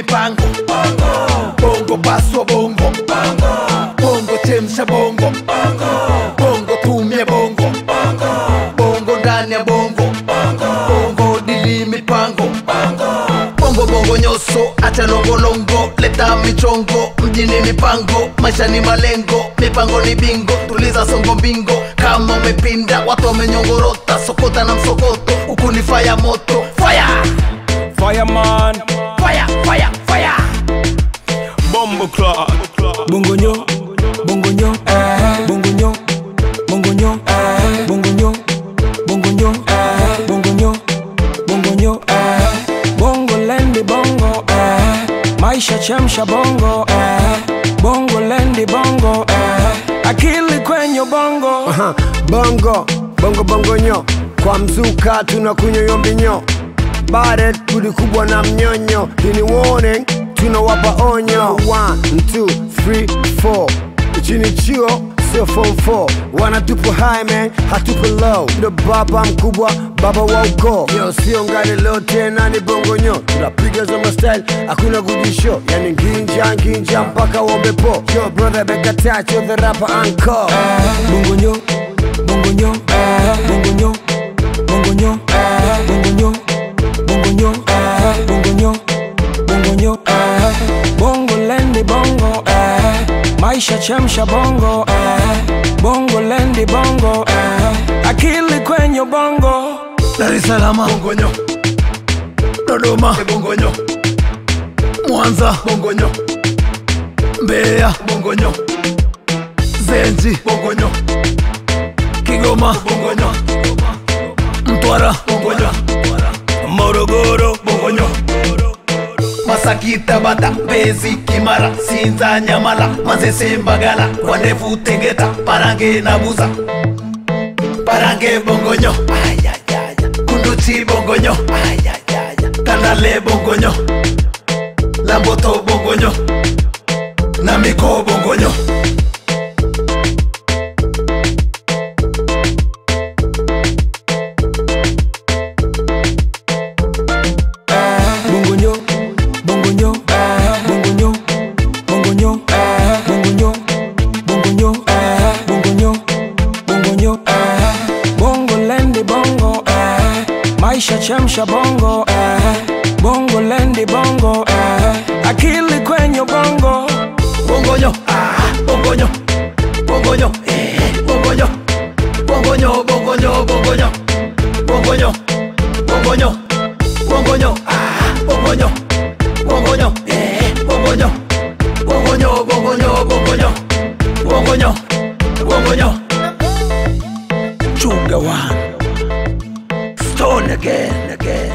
mipango. Bongo paswa bongo. Bongo chemsha bongo. Bongo tumie bongo. Bongo ndani ya bongo. Bongo dili mipango. Bongo bongo nyoso, acha longo longo. Leta michongo, mjini mipango. Maisha ni malengo, mipango ni bingo. Tuliza songo bingo, kama umepinda watu wamenyongorota. Sokota na msokoto, huku ni fire moto. Fire! Fireman, Fire, fire, fire! Bombo Clock, Bongo nyo, bongo nyo, bongo nyo, bongo nyo, bongo nyo, bongo nyo, bongo nyo, bongo nyo, bongo lendi bongo, maisha chemsha bongo, bongo lendi bongo, akili kwenye bongo. Bongo, bongo bongo nyo, kwa mzuka tunakunywa yombi nyo. Baret kudi kubwa na mnyonyo, hini warning, tunawapa onyo. 1, 2, 3, 4, chini chio, sio form 4. Wanatupo high man, hatupo low. Ndo baba mkubwa, baba wa uko. Yo, sio ngani leo tena ni bongo nyo. Tunapiga zama style, hakuna kujisho. Yani nginja mpaka wombe po. Yo brother beka touch, yo the rapper encore. Bongo nyo, bongo nyo, bongo nyo, bongo nyo, bongo nyo, bongo nyo, bongo nyo, bongo nyo, bongo lendi bongo, maisha chemsha bongo, bongo lendi bongo, akili kwenye bongo. Dar es Salaam bongo nyo. Dodoma bongo nyo. Mwanza bongo nyo. Mbeya bongo nyo. Zenji bongo nyo. Kigoma bongo nyo. Mtwara bongo nyo. Morogoro bongo nyo. Masakita bata Mbezi Kimara Sinza Nyamala Manzese Mbagala Wandefu Tegeta Parange na Buza Parange bongo nyo. Kunduchi bongo nyo. Kanale bongo nyo. Lamboto bongo nyo. Namiko bongo nyo. Bongo nyo, bongo nyo, bongo nyo, bongo nyo, bongo nyo, bongo nyo, bongo nyo, bongo nyo, bongo lendi bongo, maisha chemsha bongo, bongo lendi bongo, akili kwenye bongo. Bongo nyo, bongo nyo, bongo nyo, bongo nyo, bongo nyo, bongo nyo, bongo nyo, bongo nyo, bongo nyo, bongo nyo, bongo nyo, bongo nyo, bongo nyo, bongo nyo, bongo nyo, bongo nyo, bongo nyo, bongo nyo. Sugar one, stone again.